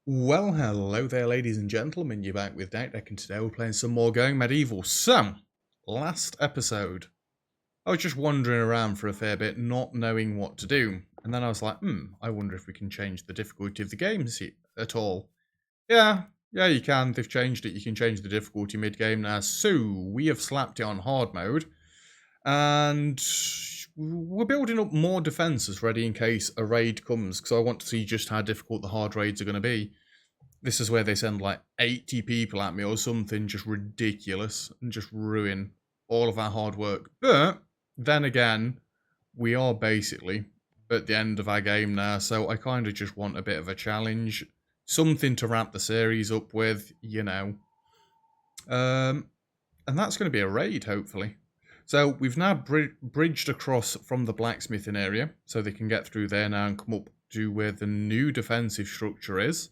Well, hello there, ladies and gentlemen. You're back with Deck, and today we're playing some more Going Medieval. So, last episode, I was just wandering around for a fair bit, not knowing what to do. And then I was like, I wonder if we can change the difficulty of the games at all. Yeah, you can. They've changed it. You can change the difficulty mid-game now. So, we have slapped it on hard mode. And we're building up more defences ready in case a raid comes, because I want to see just how difficult the hard raids are going to be. This is where they send like 80 people at me or something just ridiculous and just ruin all of our hard work. But then again, we are basically at the end of our game now, so I kind of just want a bit of a challenge. Something to wrap the series up with, you know. And that's going to be a raid, hopefully. So we've now bridged across from the blacksmithing area, so they can get through there now and come up to where the new defensive structure is.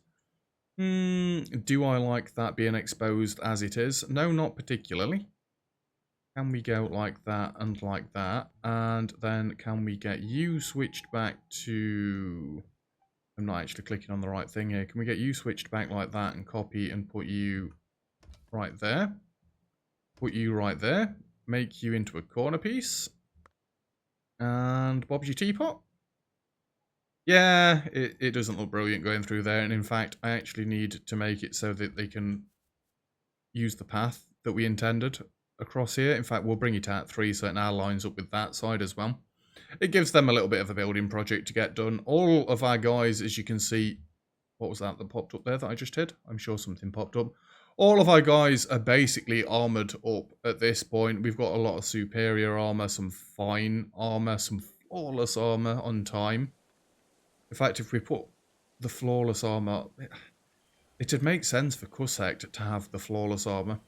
Do I like that being exposed as it is? No, not particularly. Can we go like that and like that? And then can we get you switched back to... I'm not actually clicking on the right thing here. Can we get you switched back like that and copy and put you right there? Put you right there. Make you into a corner piece. And Bob's your teapot. Yeah, it doesn't look brilliant going through there, and in fact, I actually need to make it so that they can use the path that we intended across here. In fact, we'll bring it out 3 so it now lines up with that side as well. It gives them a little bit of a building project to get done. All of our guys, as you can see, what was that popped up there that I just did? I'm sure something popped up. All of our guys are basically armoured up at this point. We've got a lot of superior armour, some fine armour, some flawless armour on time. In fact, if we put the flawless armour, it'd make sense for Corsair to have the flawless armour.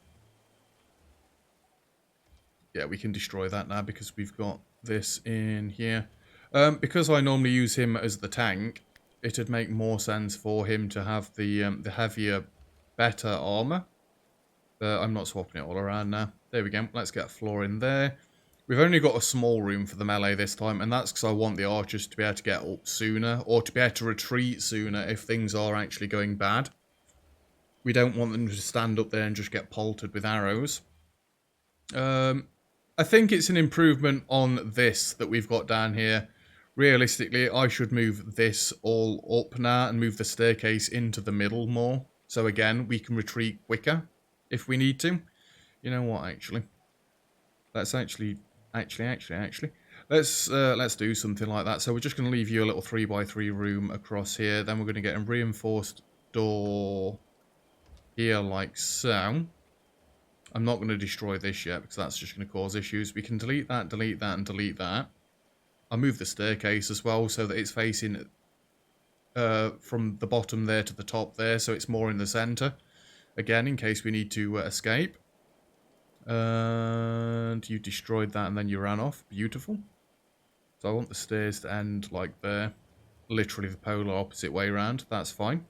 Yeah, we can destroy that now because we've got this in here. Because I normally use him as the tank, it'd make more sense for him to have the heavier, better armour. But I'm not swapping it all around now. There we go. Let's get a floor in there. We've only got a small room for the melee this time, and that's because I want the archers to be able to get up sooner, or to be able to retreat sooner if things are actually going bad. We don't want them to stand up there and just get poltered with arrows. I think it's an improvement on this that we've got down here. Realistically, I should move this all up now and move the staircase into the middle more. So again, we can retreat quicker if we need to. You know what, actually? Let's actually, let's do something like that. So we're just going to leave you a little 3x3 room across here. Then we're going to get a reinforced door here like so. I'm not going to destroy this yet because that's just going to cause issues. We can delete that, and delete that. I'll move the staircase as well so that it's facing from the bottom there to the top there, so it's more in the center. Again, in case we need to escape. And you destroyed that and then you ran off. Beautiful. So I want the stairs to end like there. Literally the polar opposite way around. That's fine.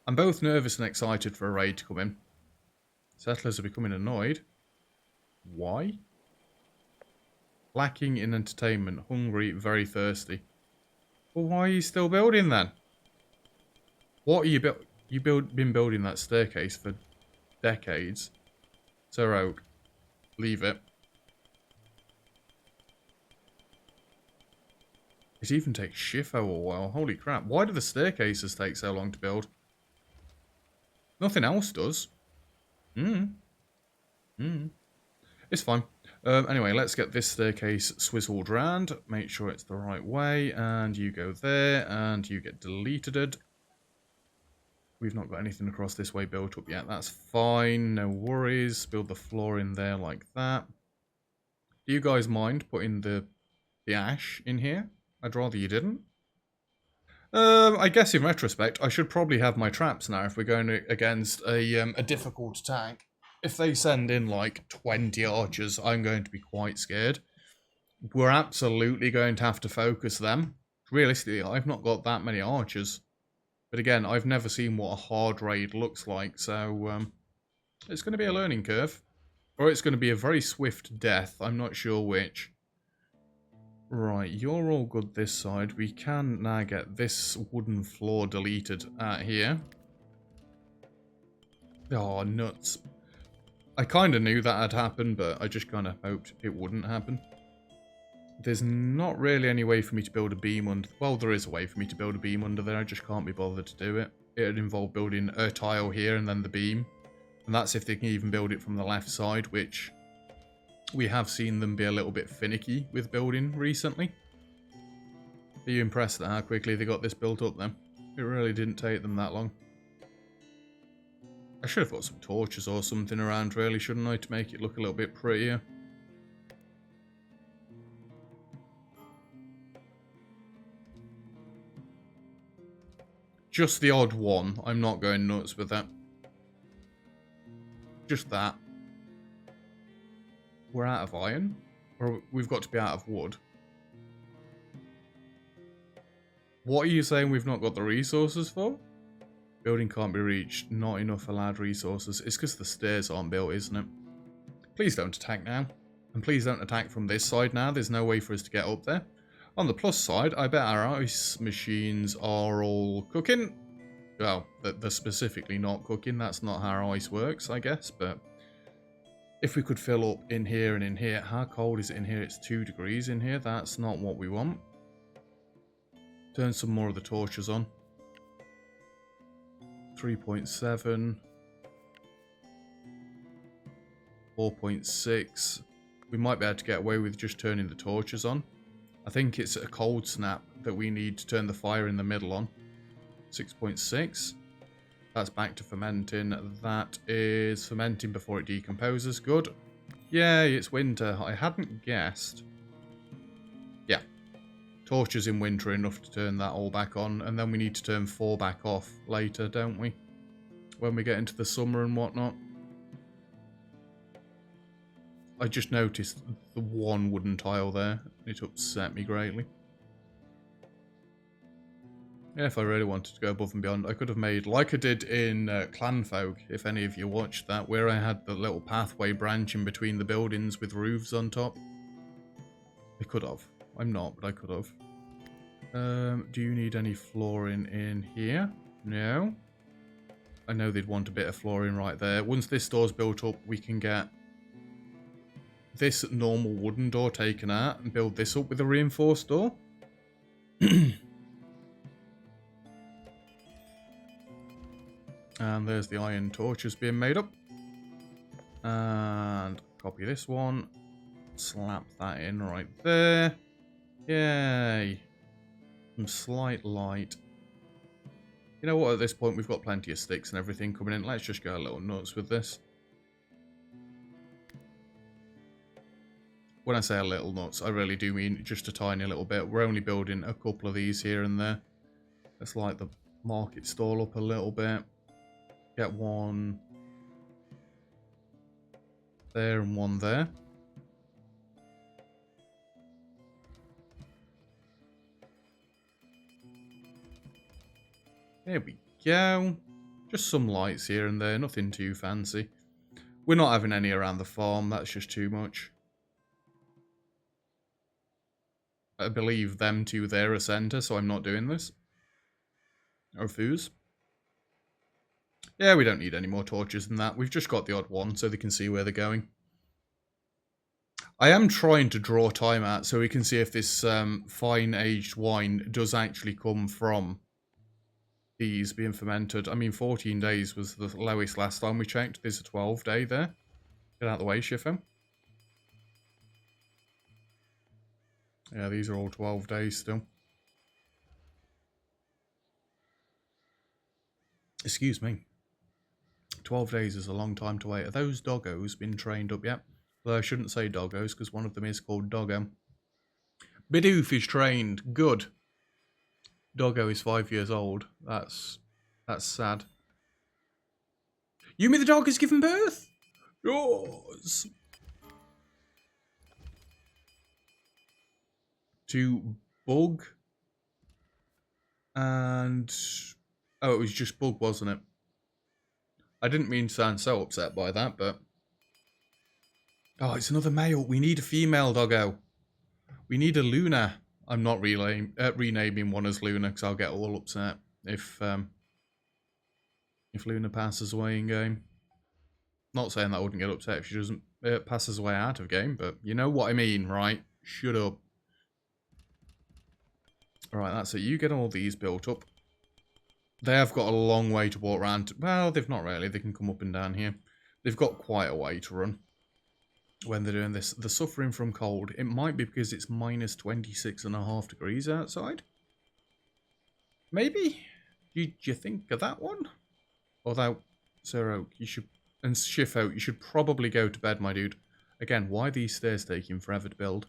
I'm both nervous and excited for a raid to come in. Settlers are becoming annoyed. Why? Lacking in entertainment. Hungry, very thirsty. Well, why are you still building then? What are you building? You've been building that staircase for decades. Sir Oak, leave it. It even takes Shifo a while. Holy crap. Why do the staircases take so long to build? Nothing else does. It's fine. Anyway, let's get this staircase swizzled round. Make sure it's the right way. And you go there. And you get deleted. We've not got anything across this way built up yet. That's fine. No worries. Build the floor in there like that. Do you guys mind putting the ash in here? I'd rather you didn't. I guess in retrospect, I should probably have my traps now if we're going against a difficult tank. If they send in like 20 archers, I'm going to be quite scared. We're absolutely going to have to focus them. Realistically, I've not got that many archers. But again, I've never seen what a hard raid looks like, so it's going to be a learning curve. Or it's going to be a very swift death, I'm not sure which. Right, you're all good this side. We can now get this wooden floor deleted out here. Oh, nuts. I kind of knew that had happened, but I just kind of hoped it wouldn't happen. There's not really any way for me to build a beam under... Well, there is a way for me to build a beam under there. I just can't be bothered to do it. It would involve building a tile here and then the beam. And that's if they can even build it from the left side, which we have seen them be a little bit finicky with building recently. Are you impressed at how quickly they got this built up then? It really didn't take them that long. I should have got some torches or something around really, shouldn't I, to make it look a little bit prettier. Just the odd one. I'm not going nuts with that. Just that. We're out of iron? Or we've got to be out of wood? What are you saying we've not got the resources for? Building can't be reached. Not enough allowed resources. It's because the stairs aren't built, isn't it? Please don't attack now. And please don't attack from this side now. There's no way for us to get up there. On the plus side, I bet our ice machines are all cooking. Well, they're specifically not cooking. That's not how ice works, I guess. But if we could fill up in here and in here. How cold is it in here? It's 2 degrees in here. That's not what we want. Turn some more of the torches on. 3.7. 4.6. We might be able to get away with just turning the torches on. I think it's a cold snap that we need to turn the fire in the middle on. 6.6. That's back to fermenting. That is fermenting before it decomposes. Good. Yay, it's winter. I hadn't guessed. Yeah. Torches in winter enough to turn that all back on. And then we need to turn 4 back off later, don't we? When we get into the summer and whatnot. I just noticed the one wooden tile there. It upset me greatly. Yeah, if I really wanted to go above and beyond, I could have made, like I did in Clanfolk, if any of you watched that, where I had the little pathway branching between the buildings with roofs on top. I could have. I'm not, but I could have. Do you need any flooring in here? No. I know they'd want a bit of flooring right there. Once this door's built up, we can get this normal wooden door taken out and build this up with a reinforced door. And there's the iron torches being made up. And copy this one. Slap that in right there. Yay. Some slight light. You know what, at this point we've got plenty of sticks and everything coming in. Let's just go a little nuts with this. When I say a little nuts, I really do mean just a tiny little bit. We're only building a couple of these here and there. Let's light the market stall up a little bit. Get one there and one there. There we go. Just some lights here and there, nothing too fancy. We're not having any around the farm, that's just too much. I believe them two there are centre, so I'm not doing this. Or foos. Yeah, we don't need any more torches than that. We've just got the odd one, so they can see where they're going. I am trying to draw time out so we can see if this fine aged wine does actually come from these being fermented. I mean, 14 days was the lowest last time we checked. There's a 12-day there. Get out of the way, Shiffo. Yeah, these are all 12 days still. Excuse me. 12 days is a long time to wait. Are those doggos been trained up yet? Well, I shouldn't say doggos because one of them is called Doggo. Bidoof is trained. Good. Doggo is 5 years old. That's sad. Yumi the dog has given birth? Yours. To Bug. And... oh, it was just Bug, wasn't it? I didn't mean to sound so upset by that, but... oh, it's another male. We need a female doggo. We need a Luna. I'm not renaming one as Luna because I'll get all upset if Luna passes away in game. Not saying that I wouldn't get upset if she doesn't passes away out of game, but you know what I mean, right? Shut up. Alright, that's it. You get all these built up. They have got a long way to walk around. Well, they've not really. They can come up and down here. They've got quite a way to run when they're doing this. They're suffering from cold. It might be because it's minus 26.5 degrees outside. Maybe? Do you think of that one? Although, Sir Oak, you should... And Shifo, you should probably go to bed, my dude. Again, why are these stairs taking forever to build?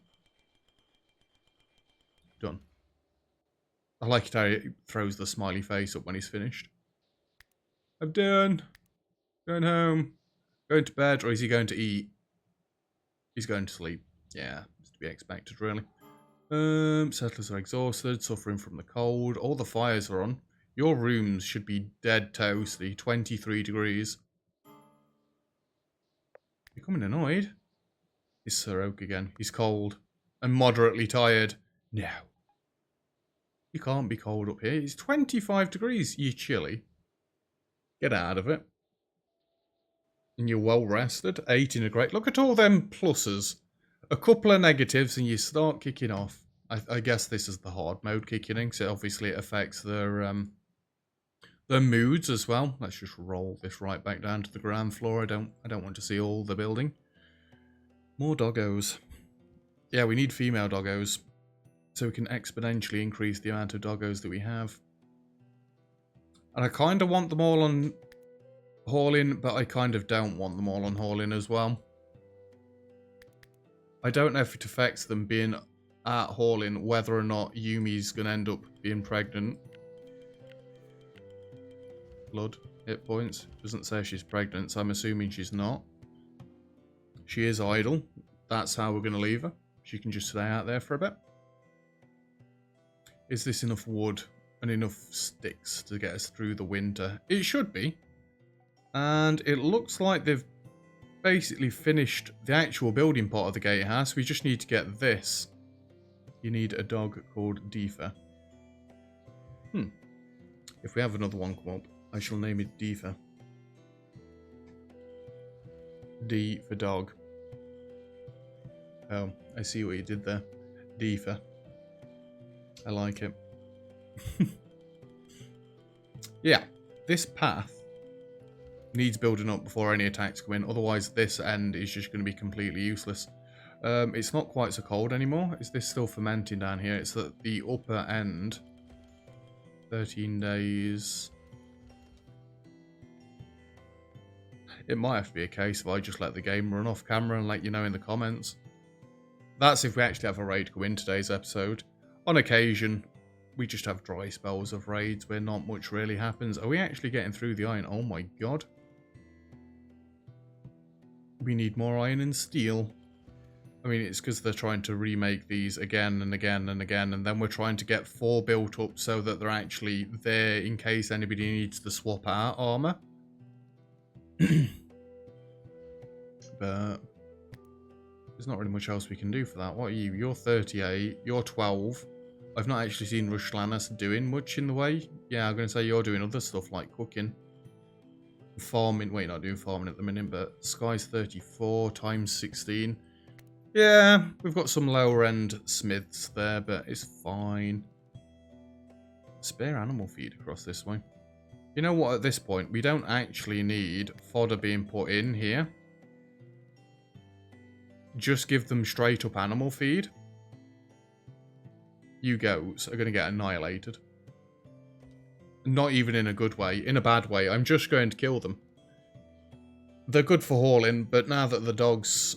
Done. I like it how he throws the smiley face up when he's finished. I'm done. Going home. Going to bed, or is he going to eat? He's going to sleep. Yeah, it's to be expected, really. Settlers are exhausted, suffering from the cold. All the fires are on. Your rooms should be dead toasty. 23 degrees. Becoming annoyed. It's Sir Oak again. He's cold. And moderately tired. No. You can't be cold up here. It's 25 degrees. You're chilly. Get out of it. And you're well rested. 8 in a great... Look at all them pluses. A couple of negatives and you start kicking off. I guess this is the hard mode kicking in. So obviously it affects their moods as well. Let's just roll this right back down to the ground floor. I don't want to see all the building. More doggos. Yeah, we need female doggos. So we can exponentially increase the amount of doggos that we have. And I kind of want them all on hauling, but I kind of don't want them all on hauling as well. I don't know if it affects them being at hauling, whether or not Yumi's going to end up being pregnant. Blood, hit points. Doesn't say she's pregnant, so I'm assuming she's not. She is idle. That's how we're going to leave her. She can just stay out there for a bit. Is this enough wood and enough sticks to get us through the winter? It should be. And it looks like they've basically finished the actual building part of the gatehouse. We just need to get this. You need a dog called Deefa. If we have another one come up, I shall name it Deefa. D for dog. Oh, I see what you did there. Deefa. I like it. Yeah, this path needs building up before any attacks come in. Otherwise, this end is just going to be completely useless. It's not quite so cold anymore. Is this still fermenting down here? It's at the upper end. 13 days. It might have to be a case if I just let the game run off camera and let you know in the comments. That's if we actually have a raid go in today's episode. On occasion, we just have dry spells of raids where not much really happens. Are we actually getting through the iron? Oh my god. We need more iron and steel. I mean, it's because they're trying to remake these again and again and again, and then we're trying to get 4 built up so that they're actually there in case anybody needs to swap out armor. But there's not really much else we can do for that. What are you? You're 38. You're 12. I've not actually seen Rushlanas doing much in the way. Yeah, I'm going to say you're doing other stuff like cooking. Farming. Wait, not doing farming at the minute, but Sky's 34 times 16. Yeah, we've got some lower end smiths there, but it's fine. Spare animal feed across this way. You know what, at this point, we don't actually need fodder being put in here. Just give them straight up animal feed. You goats are going to get annihilated. Not even in a good way, in a bad way. I'm just going to kill them. They're good for hauling, but now that the dogs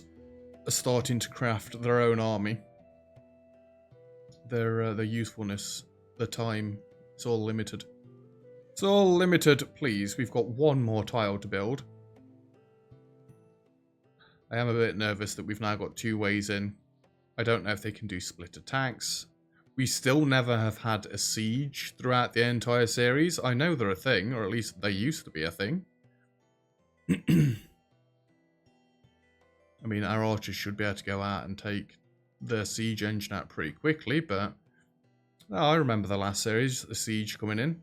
are starting to craft their own army, their usefulness, the time, it's all limited. It's all limited, please. We've got one more tile to build. I am a bit nervous that we've now got 2 ways in. I don't know if they can do split attacks. We still never have had a siege throughout the entire series. I know they're a thing, or at least they used to be a thing. I mean, our archers should be able to go out and take the siege engine out pretty quickly, but I remember the last series, the siege coming in.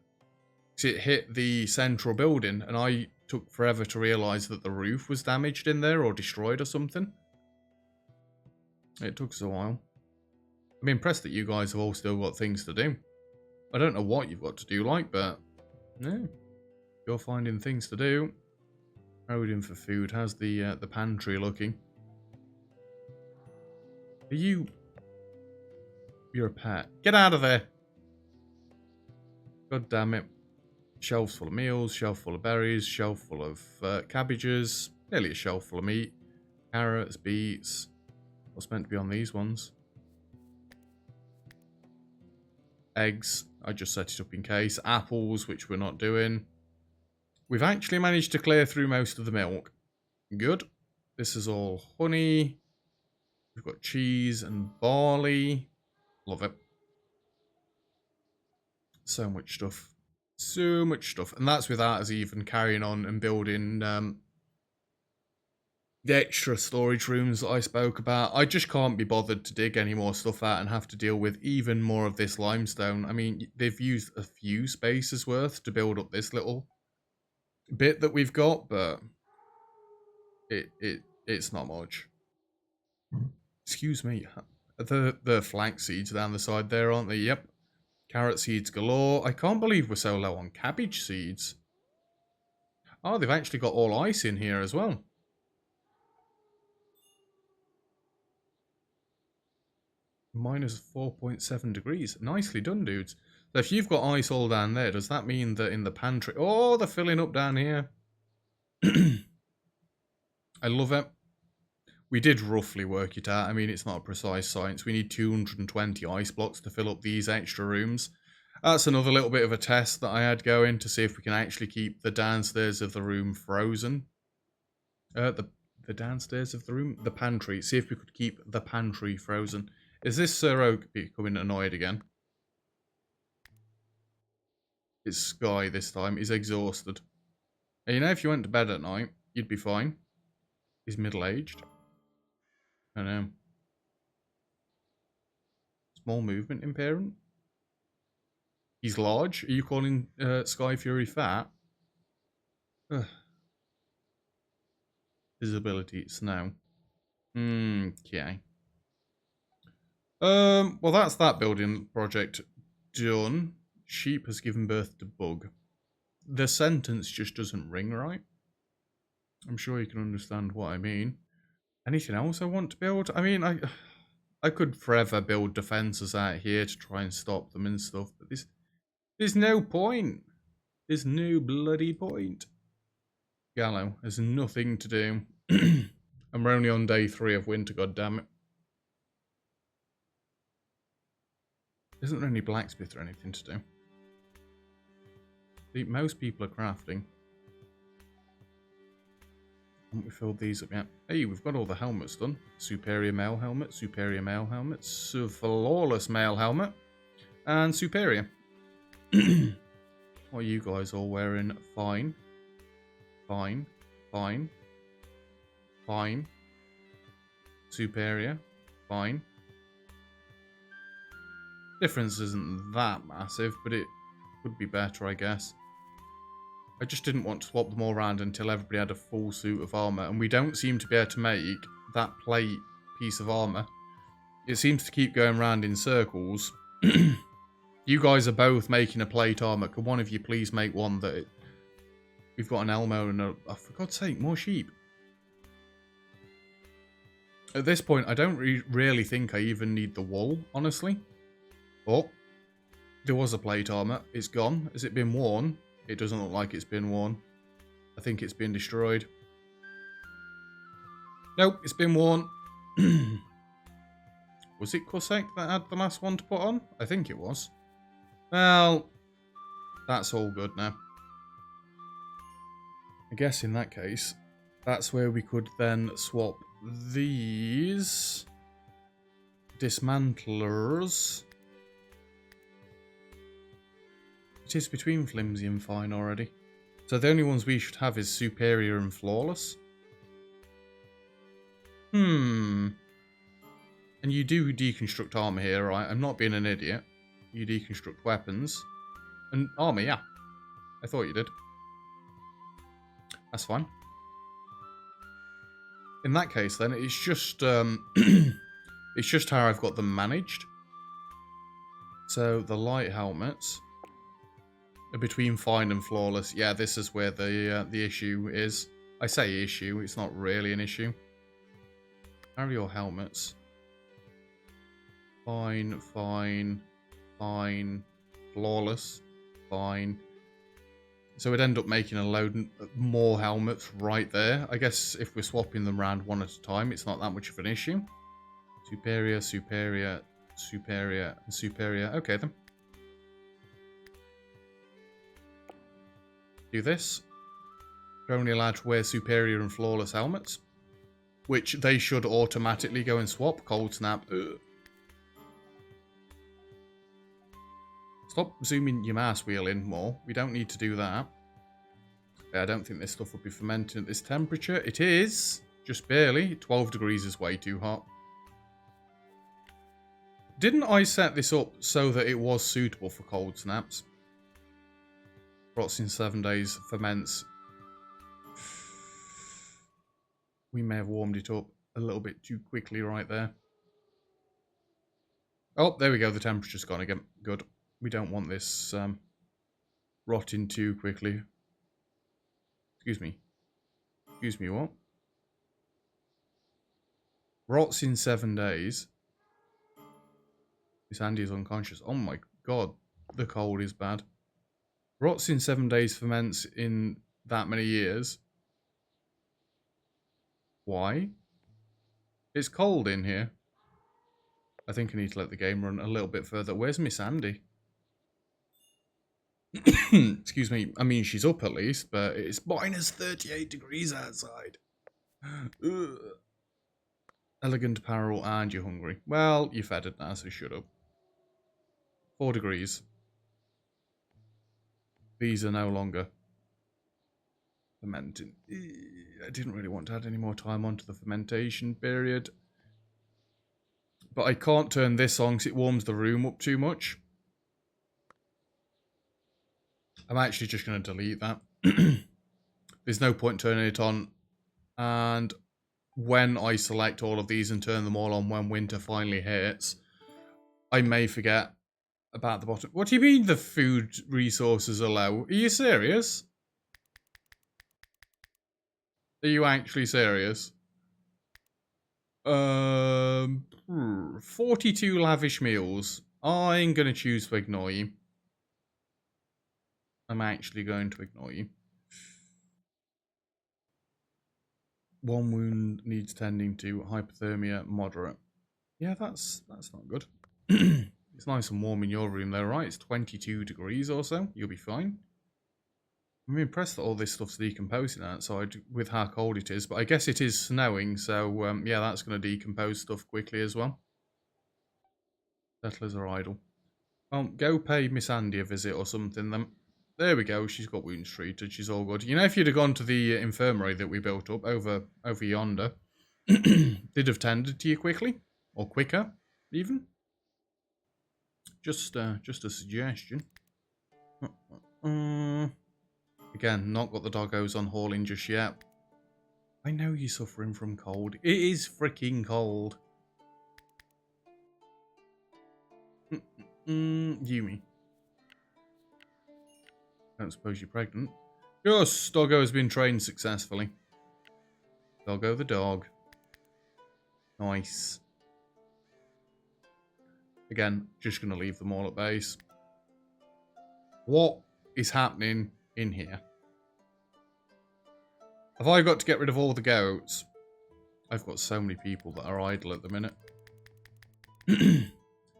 It hit the central building, and I took forever to realise that the roof was damaged in there or destroyed or something. It took us a while. I'm impressed that you guys have all still got things to do. I don't know what you've got to do, but no, you're finding things to do. Odin for food. How's the pantry looking? Are you? You're a pet. Get out of there! God damn it! Shelves full of meals, shelf full of berries, shelf full of cabbages, nearly a shelf full of meat, carrots, beets. What's meant to be on these ones? Eggs. I just set it up in case. Apples, which we're not doing. We've actually managed to clear through most of the milk. Good. This is all honey. We've got cheese and barley. Love it. So much stuff. So much stuff. And that's without us even carrying on and building the extra storage rooms that I spoke about. I just can't be bothered to dig any more stuff out and have to deal with even more of this limestone. I mean, they've used a few spaces worth to build up this little bit that we've got, but it's not much. Excuse me. The flax seeds down the side there, aren't they? Yep. Carrot seeds galore. I can't believe we're so low on cabbage seeds. Oh, they've actually got all ice in here as well. Minus 4.7 degrees. Nicely done, dudes. So if you've got ice all down there, does that mean that in the pantry... Oh, they're filling up down here. I love it. We did roughly work it out. I mean, it's not a precise science. We need 220 ice blocks to fill up these extra rooms. That's another little bit of a test that I had going to see if we can actually keep the downstairs of the room frozen. The downstairs of the room? The pantry. See if we could keep the pantry frozen. Is this Sir Oak becoming annoyed again? It's Sky this time. He's exhausted. And you know, if you went to bed at night, you'd be fine. He's middle-aged. I know. Small movement impairment. He's large. Are you calling Sky Fury fat? Ugh. Visibility, snow. Okay. Well, that's that building project done. Sheep has given birth to bug. The sentence just doesn't ring right. I'm sure you can understand what I mean. Anything else I want to build? I mean, I could forever build defences out here to try and stop them and stuff, but there's no point. There's no bloody point. Gallo, there's nothing to do. And we're only on day 3 of winter, goddammit. Isn't there any blacksmith or anything to do? See, most people are crafting. Haven't we filled these up yet? Hey, we've got all the helmets done. Superior male helmet, flawless male helmet, and superior. What are you guys all wearing? Fine. Fine. Fine. Fine. Superior. Fine. Difference isn't that massive, but it could be better, I guess. I just didn't want to swap them all around until everybody had a full suit of armour, and we don't seem to be able to make that plate piece of armour. It seems to keep going round in circles. You guys are both making a plate armour. Can one of you please make one that... We've got an Elmo and a... Oh, for God's sake, more sheep. At this point, I don't really think I even need the wool, honestly. Oh, there was a plate armour. It's gone. Has it been worn? It doesn't look like it's been worn. I think it's been destroyed. Nope, it's been worn. Was it Corsair that had the last one to put on? I think it was. Well, that's all good now. I guess in that case, that's where we could then swap these dismantlers. It is between flimsy and fine already. So the only ones we should have is superior and flawless. And and you do deconstruct armor here, right? I'm not being an idiot. You deconstruct weapons. And armor, yeah. I thought you did. That's fine. In that case, then, it's just it's just how I've got them managed. So the light helmets are between fine and flawless. Yeah, this is where the issue is. I say issue, it's not really an issue. How are your helmets? Fine, fine, fine, flawless, fine. So we'd end up making a load more helmets right there. I guess if we're swapping them around one at a time, it's not that much of an issue. Superior, superior, superior, and superior. Okay then. Do this. You're only allowed to wear superior and flawless helmets, which they should automatically go and swap. Cold snap. Ugh. Stop zooming your mouse wheel in more. We don't need to do that. I don't think this stuff will be fermenting at this temperature. It is. Just barely. 12 degrees is way too hot. Didn't I set this up so that it was suitable for cold snaps? Rots in 7 days. Ferments. We may have warmed it up a little bit too quickly right there. Oh, there we go. The temperature's gone again. Good. We don't want this rotting too quickly. Excuse me. Excuse me, what? Rots in 7 days. Miss Andy is unconscious. Oh my god. The cold is bad. Rots in 7 days, ferments in that many years. Why? It's cold in here. I think I need to let the game run a little bit further. Where's Miss Andy? Excuse me. I mean, she's up at least, but it's minus 38 degrees outside. Ugh. Elegant apparel and you're hungry. Well, you're fed it now, so shut up. 4 degrees. These are no longer fermenting. I didn't really want to add any more time onto the fermentation period. But I can't turn this on because it warms the room up too much. I'm actually just going to delete that. There's no point turning it on. And when I select all of these and turn them all on when winter finally hits, I may forget about the bottom. What do you mean the food resources are low? Are you serious? Are you actually serious? 42 lavish meals. I'm going to choose to ignore you. I'm actually going to ignore you. 1 wound needs tending to. Hypothermia moderate. Yeah, that's not good. It's nice and warm in your room though, right? It's 22 degrees or so. You'll be fine. I'm impressed that all this stuff's decomposing outside with how cold it is, but I guess it is snowing, so yeah, that's going to decompose stuff quickly as well. Settlers are idle. Well, go pay Miss Andy a visit or something then. There we go, she's got wounds treated, she's all good. You know, if you'd have gone to the infirmary that we built up over yonder, they'd have tended to you quickly, or quicker, even. Just a suggestion. Again, not got the doggos on hauling just yet. I know you're suffering from cold. It is freaking cold. Yumi. Don't suppose you're pregnant. Yes, doggo has been trained successfully. Doggo the dog. Nice. Again, just going to leave them all at base. What is happening in here? Have I got to get rid of all the goats? I've got so many people that are idle at the minute. It's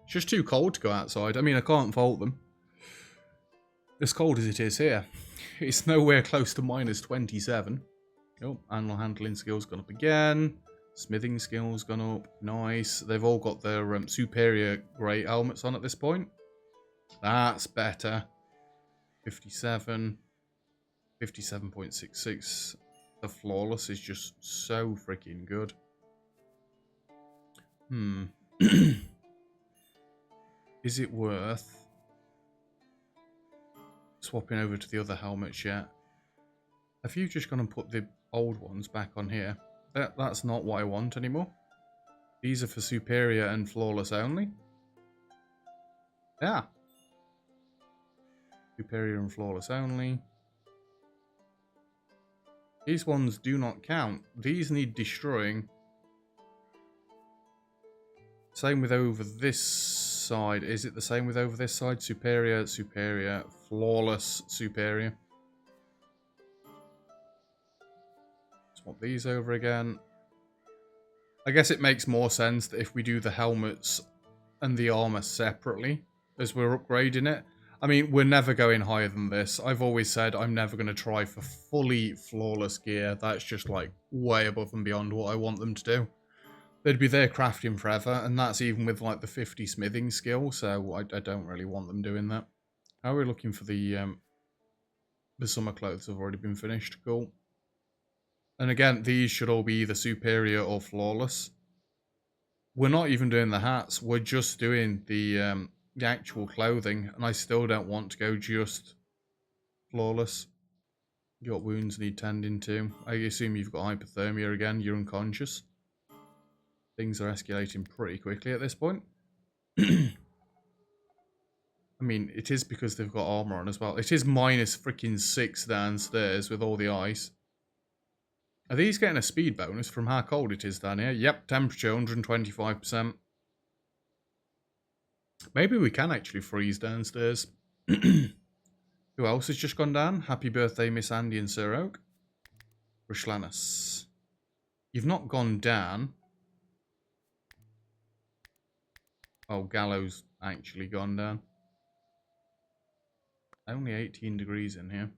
just too cold to go outside. I mean, I can't fault them. As cold as it is here. It's nowhere close to minus 27. Oh, animal handling skills gone up again. Smithing skills gone up. Nice. They've all got their superior grey helmets on at this point. That's better. 57. 57.66. The flawless is just so freaking good. Is it worth swapping over to the other helmets yet? Have you just gone and put the old ones back on here? That's not what I want anymore. These are for superior and flawless only. Yeah. Superior and flawless only. These ones do not count. These need destroying. Same with over this side. Is it the same with over this side? Superior, superior, flawless, superior. Swap these over again. I guess it makes more sense that if we do the helmets and the armor separately as we're upgrading it. I mean, we're never going higher than this. I've always said I'm never going to try for fully flawless gear. That's just like way above and beyond what I want them to do. They'd be there crafting forever, and that's even with like the 50 smithing skill, so I don't really want them doing that. How are we looking for the summer clothes? Have already been finished. Cool. And again, these should all be either superior or flawless. We're not even doing the hats. We're just doing the actual clothing, and I still don't want to go just flawless. Your wounds need tending to. I assume you've got hypothermia again. You're unconscious. Things are escalating pretty quickly at this point. I mean, it is because they've got armor on as well. It is minus freaking 6 downstairs with all the ice. Are these getting a speed bonus from how cold it is down here? Yep, temperature 125%. Maybe we can actually freeze downstairs. Who else has just gone down? Happy birthday, Miss Andy and Sir Oak. Rushlanis. You've not gone down. Oh, Gallows actually gone down. Only 18 degrees in here.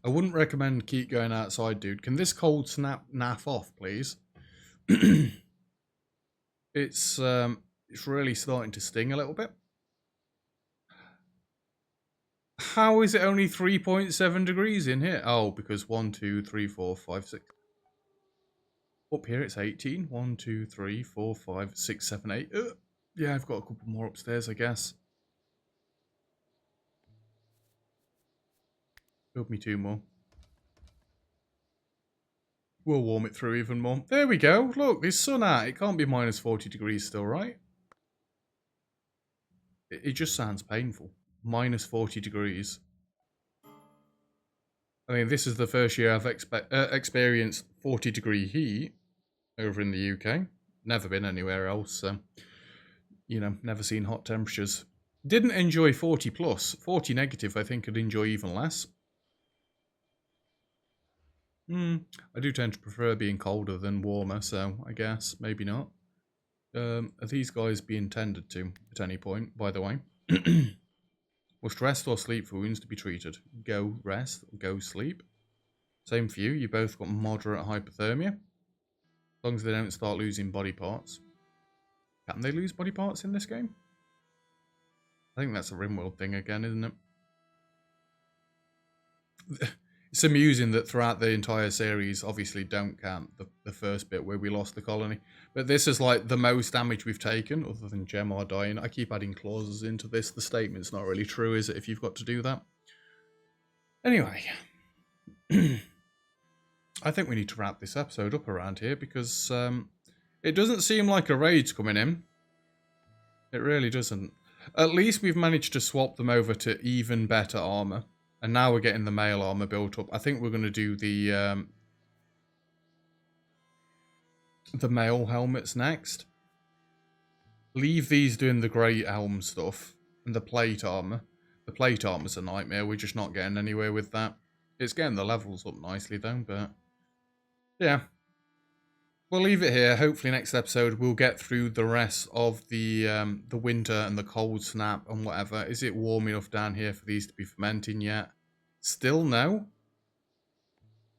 I wouldn't recommend keep going outside, dude. Can this cold snap naff off, please? It's really starting to sting a little bit. How is it only 3.7 degrees in here? Oh, because 1, 2, 3, 4, 5, 6. Up here it's 18. 1, 2, 3, 4, 5, 6, 7, 8. Yeah, I've got a couple more upstairs, I guess. Build me 2 more. We'll warm it through even more. There we go. Look, there's sun out. It can't be minus 40 degrees still, right? It just sounds painful. Minus 40 degrees. I mean, this is the first year I've experienced 40 degree heat over in the UK. Never been anywhere else, so, you know, never seen hot temperatures. Didn't enjoy 40 plus. 40 negative, I think I'd enjoy even less. I do tend to prefer being colder than warmer, so I guess maybe not. Are these guys being tended to at any point, by the way? Must rest or sleep for wounds to be treated. Go rest or go sleep. Same for you. You both got moderate hypothermia. As long as they don't start losing body parts. Can they lose body parts in this game? I think that's a RimWorld thing again, isn't it? It's amusing that throughout the entire series, obviously don't count the first bit where we lost the colony. But this is like the most damage we've taken, other than Gemar dying. I keep adding clauses into this. The statement's not really true, is it, if you've got to do that? Anyway. I think we need to wrap this episode up around here, because it doesn't seem like a raid's coming in. It really doesn't. At least we've managed to swap them over to even better armor. And now we're getting the mail armor built up. I think we're going to do the mail helmets next. Leave these doing the grey helm stuff and the plate armor. The plate armor's a nightmare. We're just not getting anywhere with that. It's getting the levels up nicely though, but yeah. We'll leave it here. Hopefully next episode we'll get through the rest of the winter and the cold snap and whatever. Is it warm enough down here for these to be fermenting yet? Still no.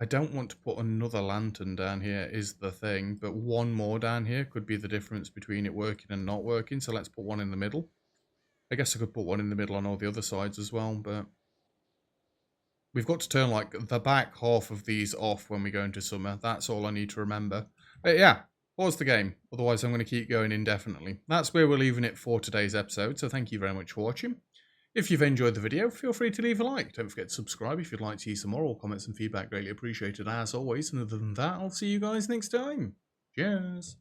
I don't want to put another lantern down here is the thing, but one more down here could be the difference between it working and not working, so let's put one in the middle. I guess I could put one in the middle on all the other sides as well, but we've got to turn like the back half of these off when we go into summer. That's all I need to remember. But yeah, pause the game. Otherwise, I'm going to keep going indefinitely. That's where we're leaving it for today's episode. So thank you very much for watching. If you've enjoyed the video, feel free to leave a like. Don't forget to subscribe if you'd like to see some more. All comments and feedback greatly appreciated as always. And other than that, I'll see you guys next time. Cheers.